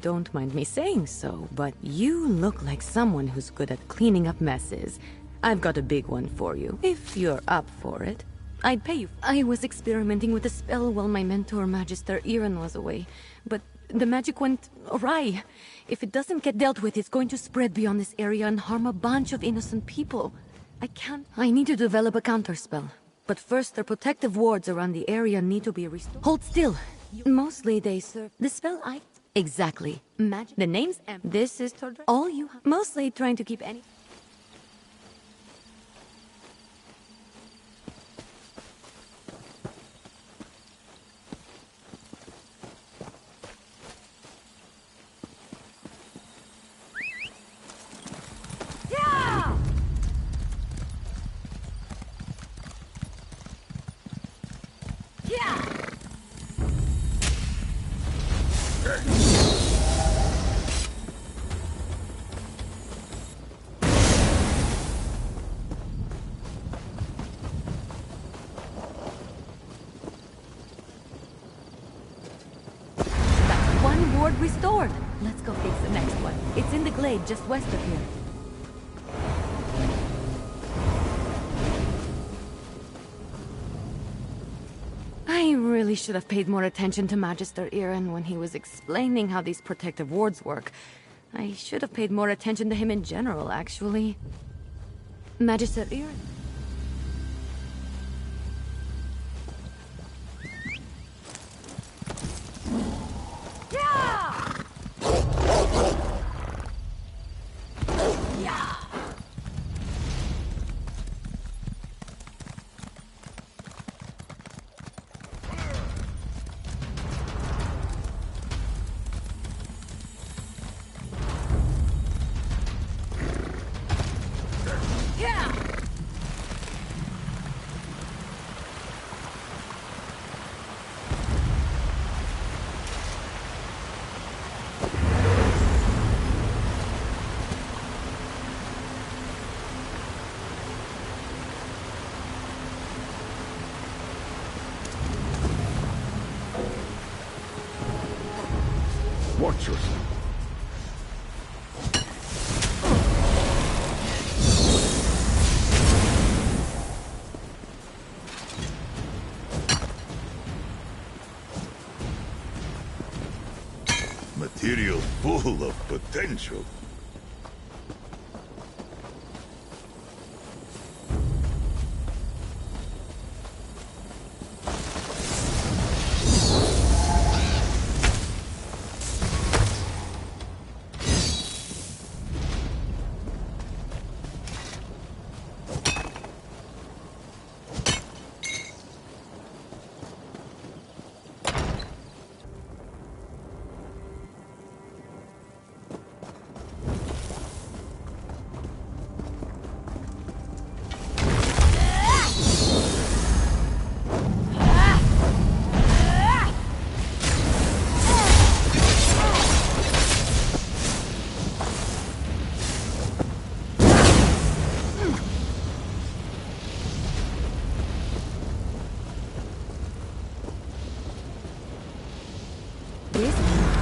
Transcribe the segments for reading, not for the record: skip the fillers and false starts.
don't mind me saying so, but you look like someone who's good at cleaning up messes. I've got a big one for you, if you're up for it. I'd pay you. I was experimenting with a spell while my mentor, Magister Iren, was away, but the magic went awry. If it doesn't get dealt with, it's going to spread beyond this area and harm a bunch of innocent people. I need to develop a counterspell. But first, the protective wards around the area need to be restored. Hold still! Mostly they serve... The spell Exactly. Magic. The name's This is all you have. Mostly trying to keep any... Restored. Let's go fix the next one. It's in the glade just west of here. I really should have paid more attention to Magister Iren when he was explaining how these protective wards work. I should have paid more attention to him in general, actually. Magister Iren? Watch yourself. Material full of potential.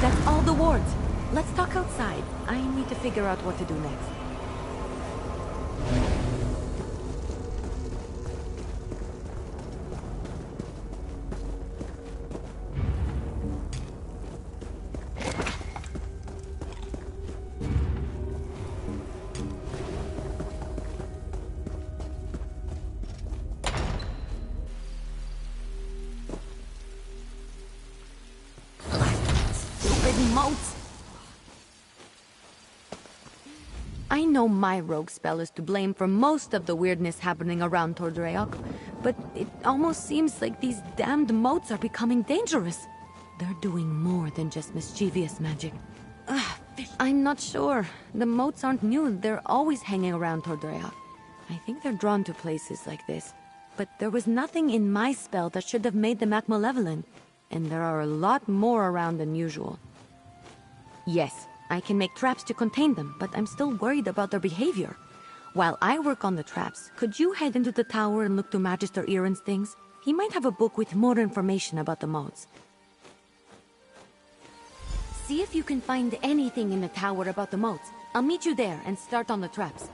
That's all the wards. Let's talk outside. I need to figure out what to do next. Moats. I know my rogue spell is to blame for most of the weirdness happening around Tordreok, but it almost seems like these damned moats are becoming dangerous. They're doing more than just mischievous magic. I'm not sure. The moats aren't new. They're always hanging around Tordreok. I think they're drawn to places like this. But there was nothing in my spell that should have made them act malevolent, and there are a lot more around than usual. Yes, I can make traps to contain them, but I'm still worried about their behavior. While I work on the traps, could you head into the tower and look to Magister Iren's things? He might have a book with more information about the modes. See if you can find anything in the tower about the moats. I'll meet you there and start on the traps.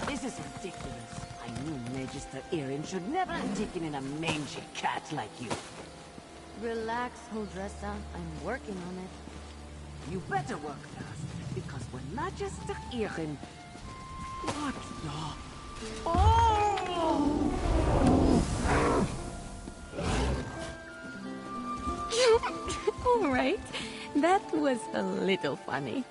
This is ridiculous. I knew Magister Erin should never have taken in a mangy cat like you. Relax, Huldressa. I'm working on it. You better work fast, because when Magister Erin... What the... Oh! All right. That was a little funny.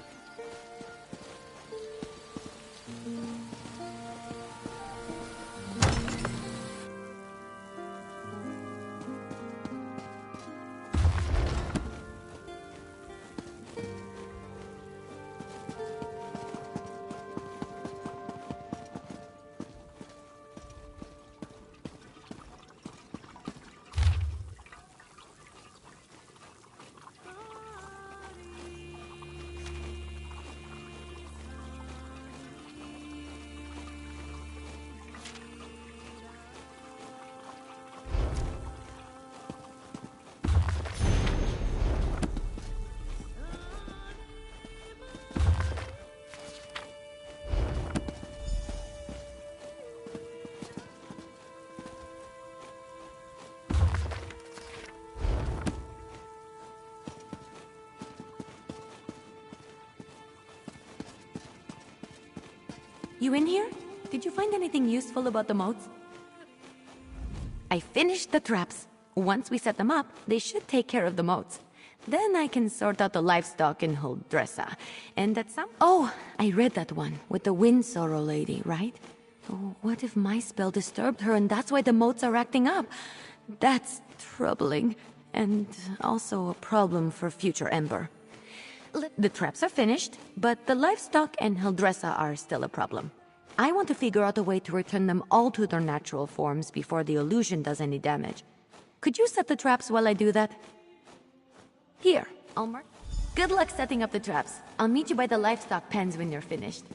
You in here? Did you find anything useful about the moats? I finished the traps. Once we set them up, they should take care of the moats. Then I can sort out the livestock in Huldressa. And at some... Oh, I read that one with the wind sorrow lady, right? Oh, what if my spell disturbed her and that's why the moats are acting up? That's troubling. And also a problem for future Ember. The traps are finished, but the livestock and Huldressa are still a problem. I want to figure out a way to return them all to their natural forms before the illusion does any damage. Could you set the traps while I do that? Here, I'll mark. Good luck setting up the traps. I'll meet you by the livestock pens when you're finished.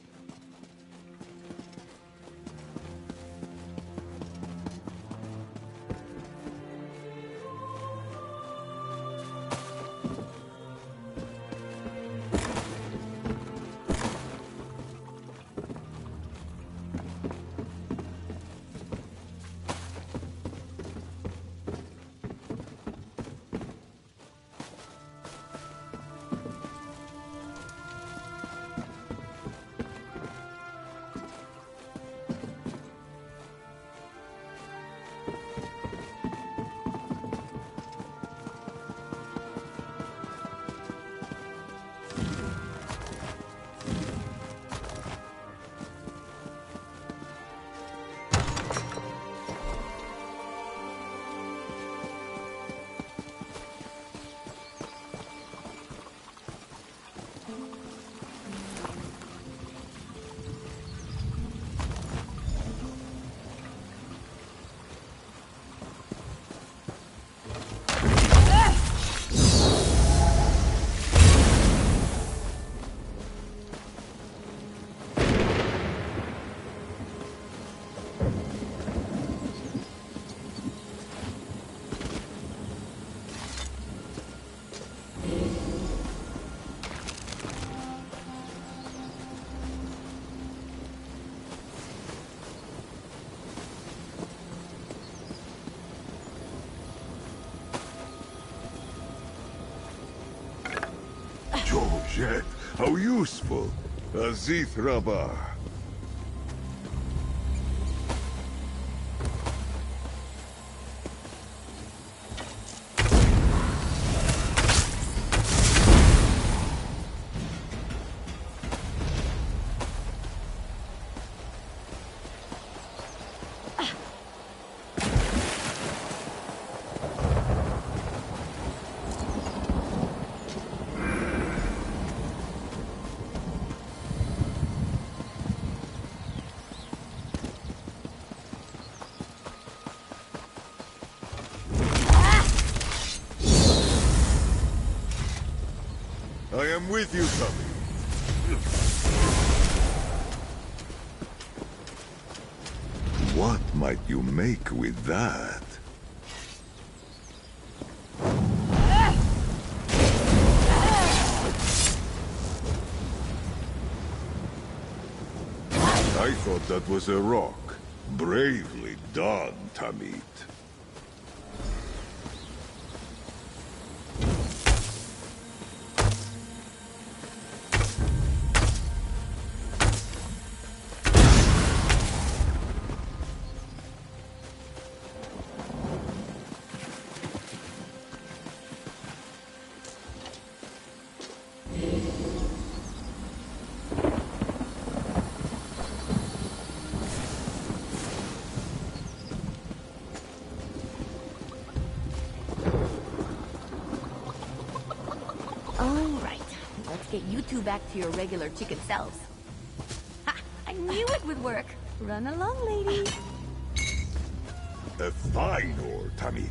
Georgette, how useful. Azith Rabar. I am with you, Tommy. What might you make with that? I thought that was a rock. Bravely done, Tamit. Get you two back to your regular chicken selves. Ha! I knew it would work. Run along, lady. A fine ore, Tamit.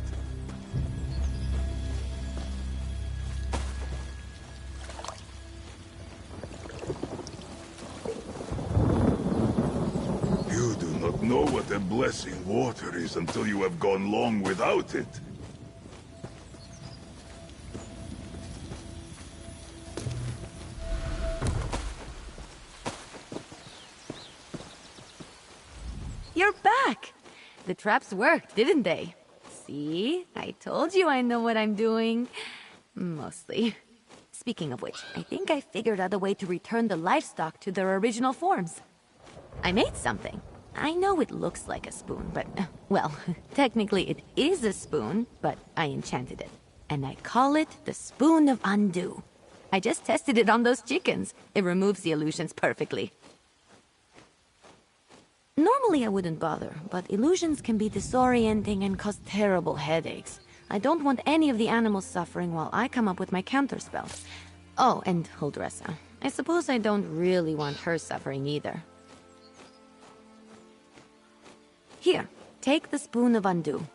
You do not know what a blessing water is until you have gone long without it. You're back! The traps worked, didn't they? See? I told you I know what I'm doing. Mostly. Speaking of which, I think I figured out a way to return the livestock to their original forms. I made something. I know it looks like a spoon, but, well, technically it is a spoon, but I enchanted it. And I call it the Spoon of Undo. I just tested it on those chickens. It removes the illusions perfectly. Normally I wouldn't bother, but illusions can be disorienting and cause terrible headaches. I don't want any of the animals suffering while I come up with my counterspell. Oh, and Huldressa. I suppose I don't really want her suffering either. Here, take the Spoon of Undo.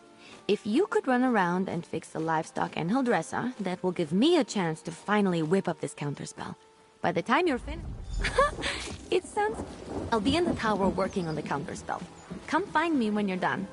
If you could run around and fix the livestock and Huldressa, that will give me a chance to finally whip up this counterspell. By the time you're finished... It sounds... I'll be in the tower working on the counterspell. Come find me when you're done.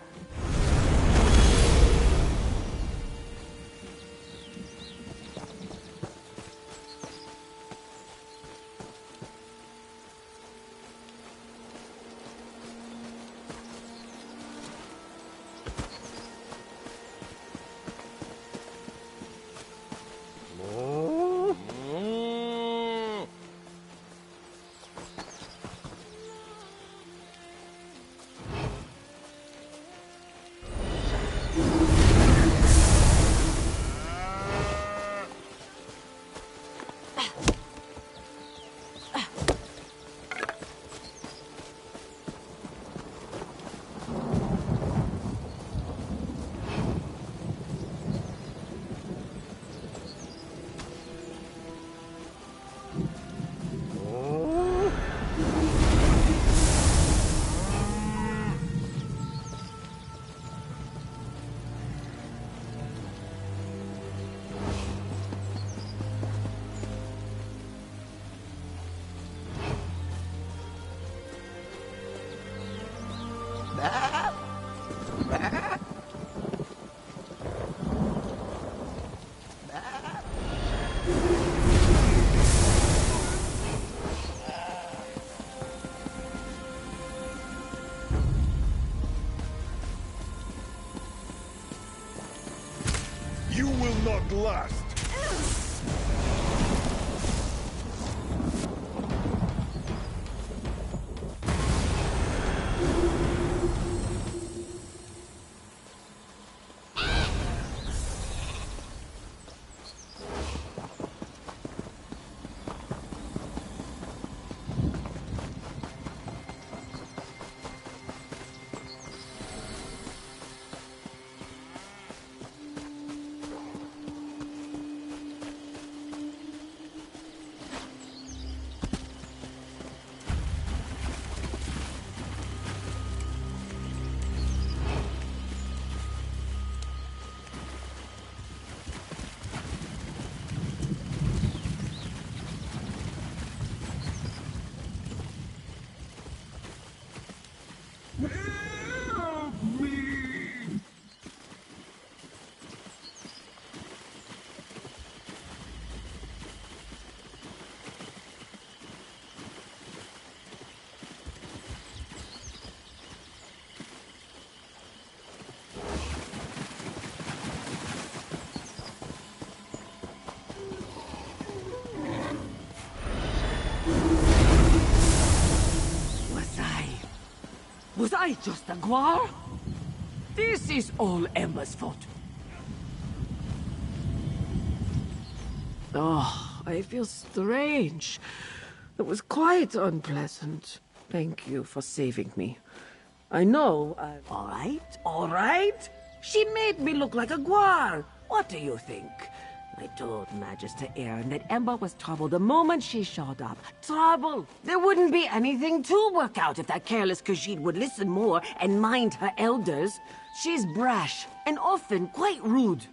You will not last. Was I just a guar? This is all Emma's fault. Oh, I feel strange. It was quite unpleasant. Thank you for saving me. I know I... All right. She made me look like a guar. What do you think? I told Magister Aaron that Emma was trouble the moment she showed up. Trouble! There wouldn't be anything to work out if that careless Khajiit would listen more and mind her elders. She's brash and often quite rude.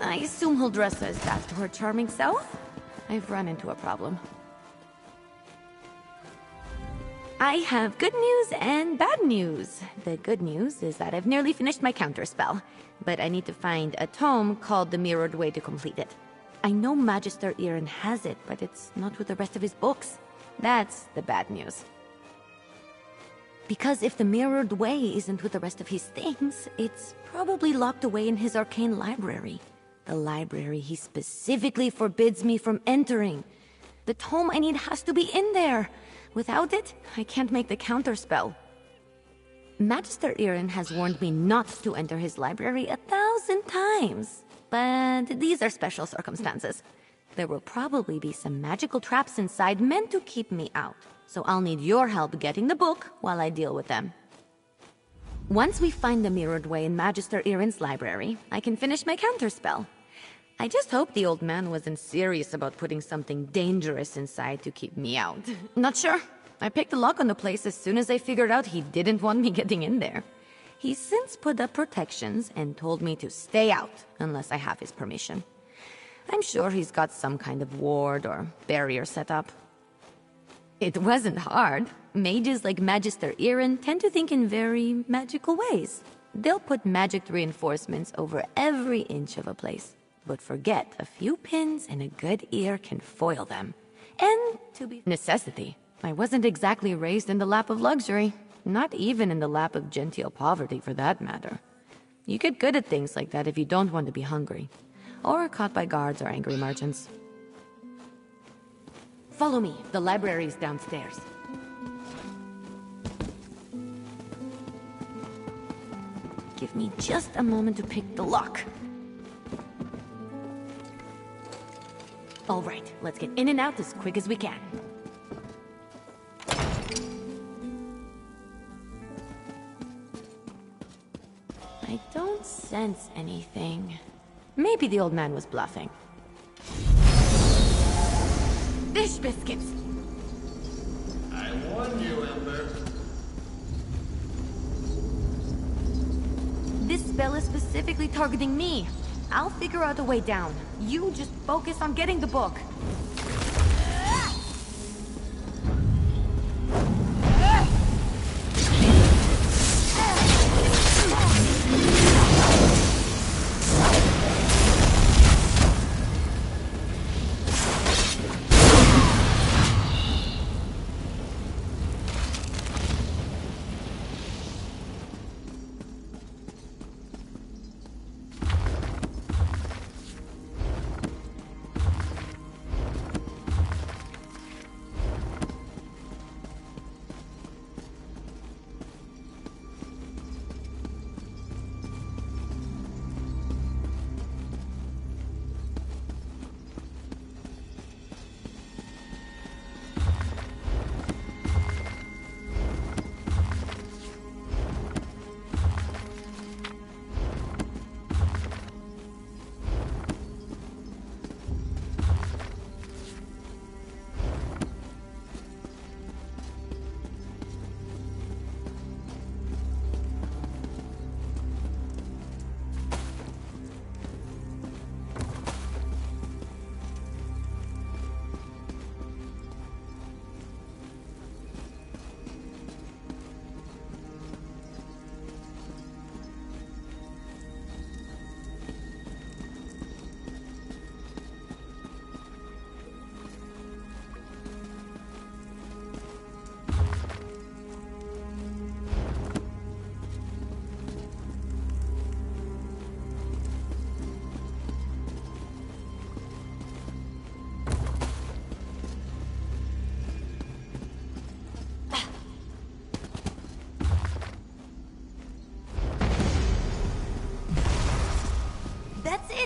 I assume he'll dress as that to her charming self? I've run into a problem. I have good news and bad news. The good news is that I've nearly finished my counterspell, but I need to find a tome called the Mirrored Way to complete it. I know Magister Aaron has it, but it's not with the rest of his books. That's the bad news. Because if the Mirrored Way isn't with the rest of his things, it's probably locked away in his arcane library. The library he specifically forbids me from entering. The tome I need has to be in there. Without it, I can't make the counterspell. Magister Aaron has warned me not to enter his library 1,000 times. But these are special circumstances. There will probably be some magical traps inside meant to keep me out. So I'll need your help getting the book while I deal with them. Once we find the Mirrored Way in Magister Aaron's library, I can finish my counterspell. I just hope the old man wasn't serious about putting something dangerous inside to keep me out. Not sure. I picked the lock on the place as soon as I figured out he didn't want me getting in there. He's since put up protections and told me to stay out unless I have his permission. I'm sure he's got some kind of ward or barrier set up. It wasn't hard. Mages like Magister Aaron tend to think in very magical ways. They'll put magic reinforcements over every inch of a place. But forget, a few pins and a good ear can foil them. And to be necessity. I wasn't exactly raised in the lap of luxury. Not even in the lap of genteel poverty, for that matter. You get good at things like that if you don't want to be hungry. Or caught by guards or angry merchants. Follow me. The library's downstairs. Give me just a moment to pick the lock. All right, let's get in and out as quick as we can. I don't sense anything. Maybe the old man was bluffing. Fish biscuits! I warned you, Ember. This spell is specifically targeting me. I'll figure out a way down. You just focus on getting the book.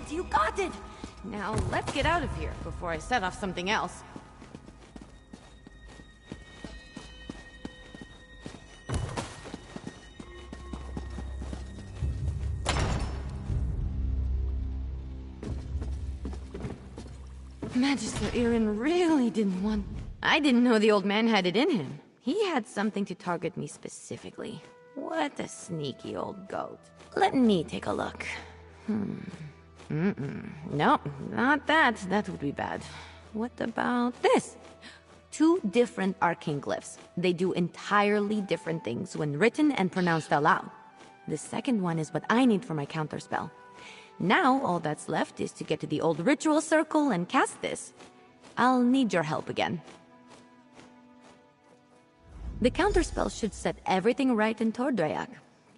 You got it! Now, let's get out of here before I set off something else. Magister Irin really didn't want... I didn't know the old man had it in him. He had something to target me specifically. What a sneaky old goat. Let me take a look. No, not that. That would be bad. What about this? 2 different arcane glyphs. They do entirely different things when written and pronounced aloud. The second one is what I need for my counterspell. Now, all that's left is to get to the old ritual circle and cast this. I'll need your help again. The counterspell should set everything right in Tordreac.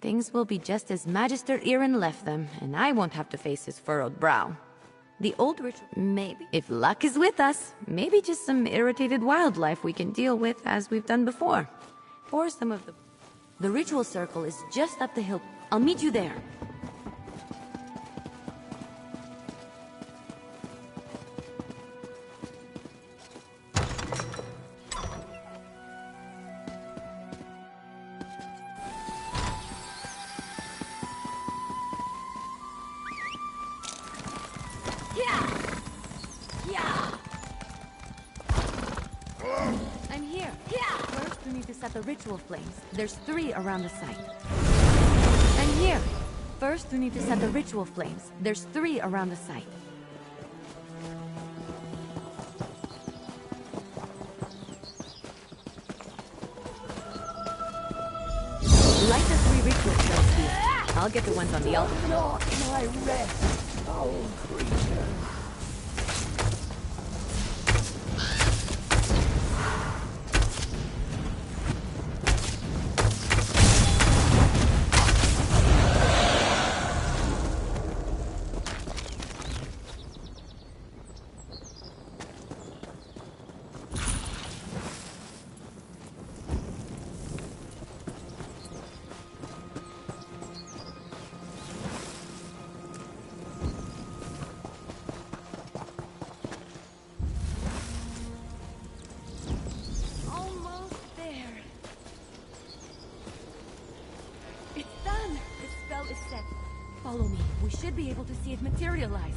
Things will be just as Magister Irin left them, and I won't have to face his furrowed brow. The old ritual... Maybe, if luck is with us, maybe just some irritated wildlife we can deal with as we've done before. Or some of the... The ritual circle is just up the hill. I'll meet you there. I'm here. First, we need to set the ritual flames. There's 3 around the site. I'm here. First, we need to set the ritual flames. There's 3 around the site. Light the 3 ritual flames here. I'll get the ones on the altar. Not my rest, foul creature. Follow me. We should be able to see it materialize.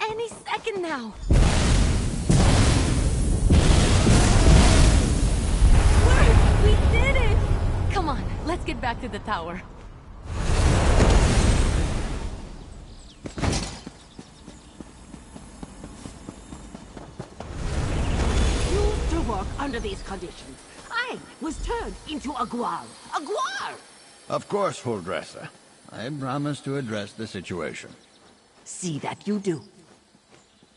Any second now! We did it! Come on, let's get back to the tower. Under these conditions, I was turned into a guar. A guar! Of course, Huldressa. I promise to address the situation. See that you do.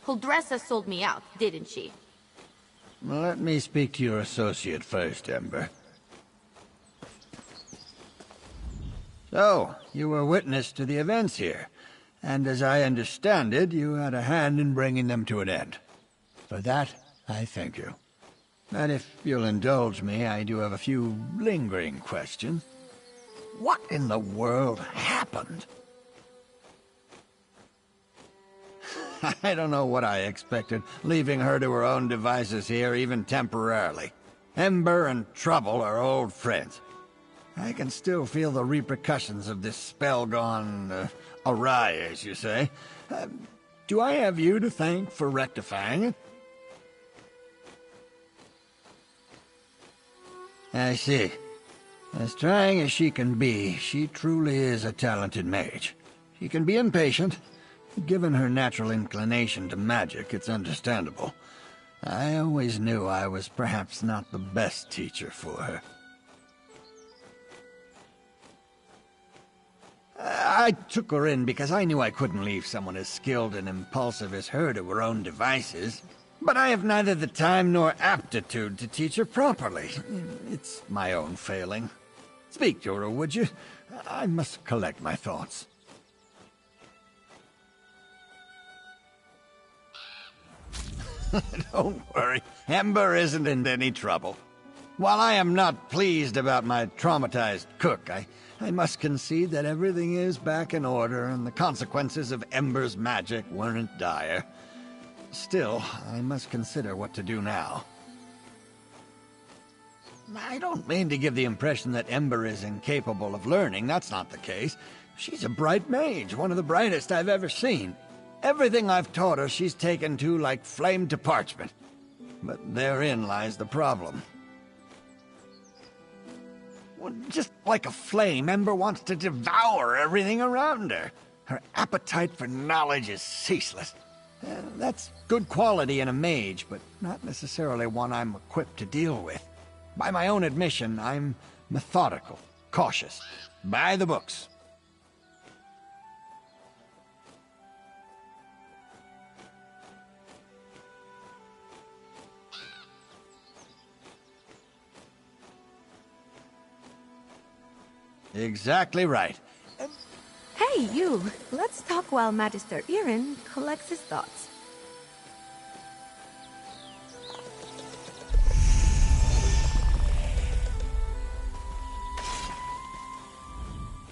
Huldressa sold me out, didn't she? Let me speak to your associate first, Ember. So, you were witness to the events here, and as I understand it, you had a hand in bringing them to an end. For that, I thank you. And if you'll indulge me, I do have a few lingering questions. What in the world happened? I don't know what I expected, leaving her to her own devices here, even temporarily. Ember and Trouble are old friends. I can still feel the repercussions of this spell gone awry, as you say. Do I have you to thank for rectifying it? I see. As trying as she can be, she truly is a talented mage. She can be impatient. Given her natural inclination to magic, it's understandable. I always knew I was perhaps not the best teacher for her. I took her in because I knew I couldn't leave someone as skilled and impulsive as her to her own devices. But I have neither the time nor aptitude to teach her properly. It's my own failing. Speak to her, would you? I must collect my thoughts. Don't worry, Ember isn't in any trouble. While I am not pleased about my traumatized cook, I must concede that everything is back in order and the consequences of Ember's magic weren't dire. Still, I must consider what to do now. I don't mean to give the impression that Ember is incapable of learning. That's not the case. She's a bright mage, one of the brightest I've ever seen. Everything I've taught her she's taken to like flame to parchment. But therein lies the problem. Well, just like a flame, Ember wants to devour everything around her. Her appetite for knowledge is ceaseless. That's good quality in a mage, but not necessarily one I'm equipped to deal with. By my own admission, I'm methodical, cautious, by the books. Exactly right. Hey, you! Let's talk while Magister Irin collects his thoughts.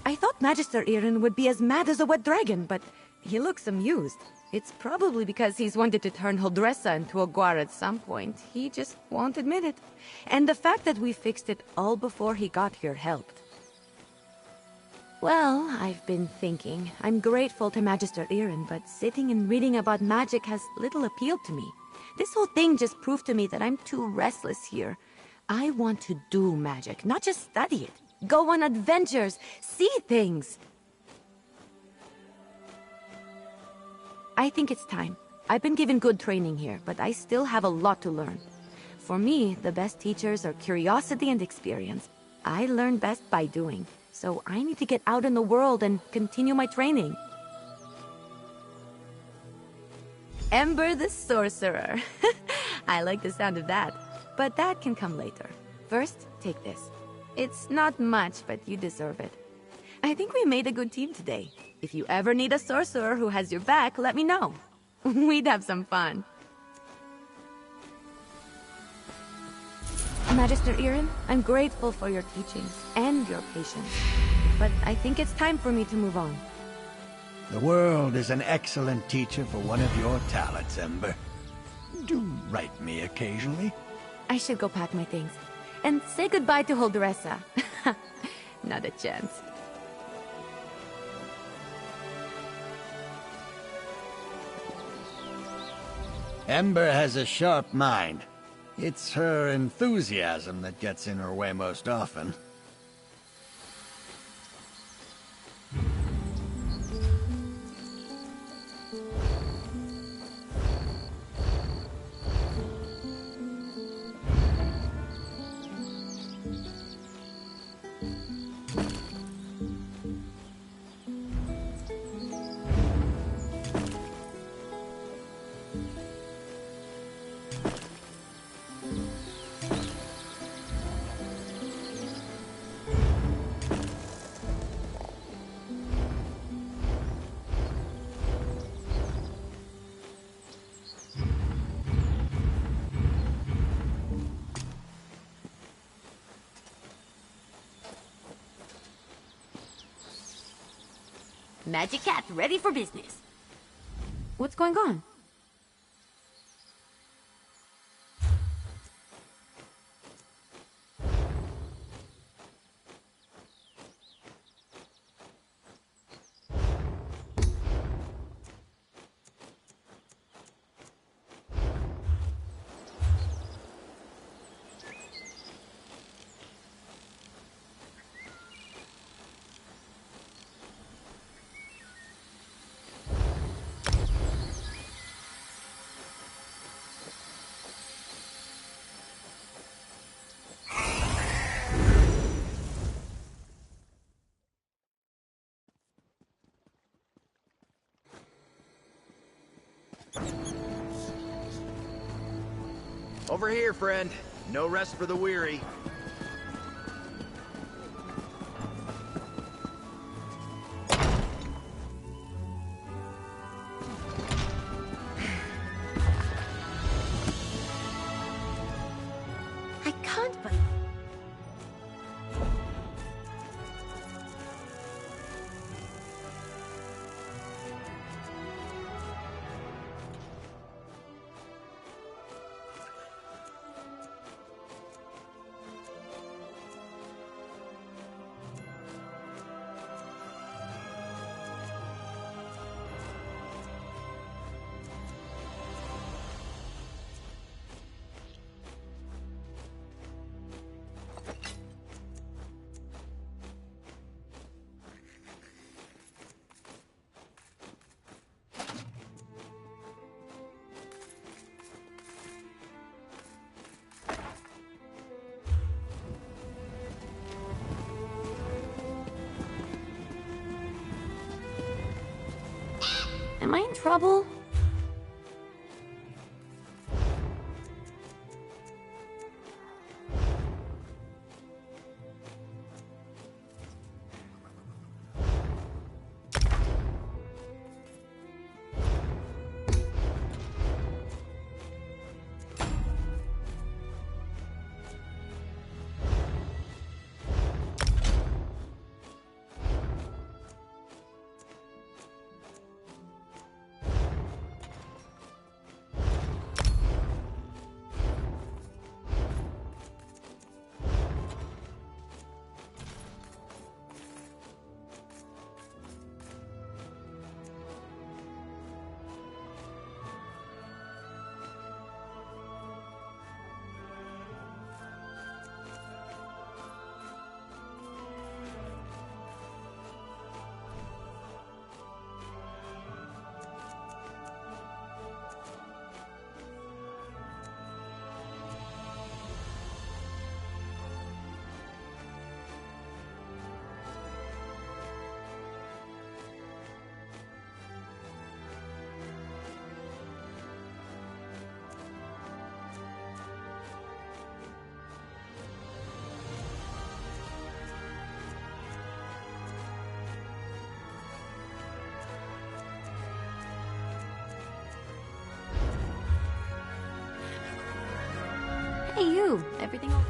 I thought Magister Irin would be as mad as a wet dragon, but he looks amused. It's probably because he's wanted to turn Holdressa into a guar at some point. He just won't admit it. And the fact that we fixed it all before he got here helped. Well, I've been thinking. I'm grateful to Magister Irin, but sitting and reading about magic has little appeal to me. This whole thing just proved to me that I'm too restless here. I want to do magic, not just study it. Go on adventures, see things. I think it's time. I've been given good training here, but I still have a lot to learn. For me, the best teachers are curiosity and experience. I learn best by doing. So I need to get out in the world and continue my training. Ember the Sorcerer. I like the sound of that. But that can come later. First, take this. It's not much, but you deserve it. I think we made a good team today. If you ever need a sorcerer who has your back, let me know. We'd have some fun. Magister Irin, I'm grateful for your teachings and your patience. But I think it's time for me to move on. The world is an excellent teacher for one of your talents, Ember. Do write me occasionally. I should go pack my things. And say goodbye to Holdressa. Not a chance. Ember has a sharp mind. It's her enthusiasm that gets in her way most often. Magic Cat ready for business. What's going on? Over here, friend. No rest for the weary. Am I in trouble? Hey, you. Everything all...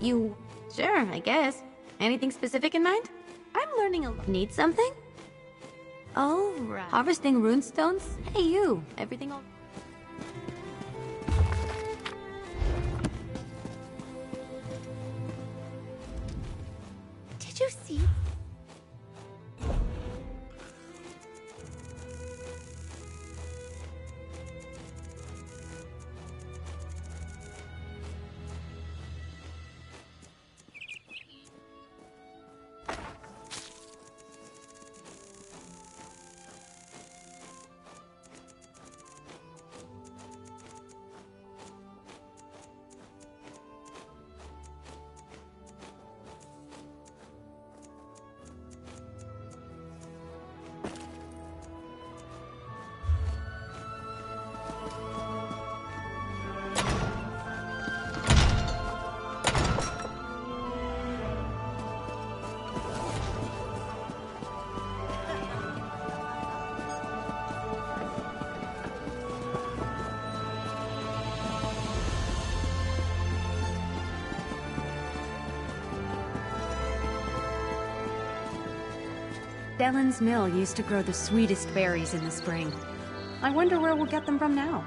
You... Sure, I guess. Anything specific in mind? I'm learning a lot. Need something? Oh, right. Harvesting runestones? Hey, you. Everything all... Did you see? Dellen's mill used to grow the sweetest berries in the spring. I wonder where we'll get them from now.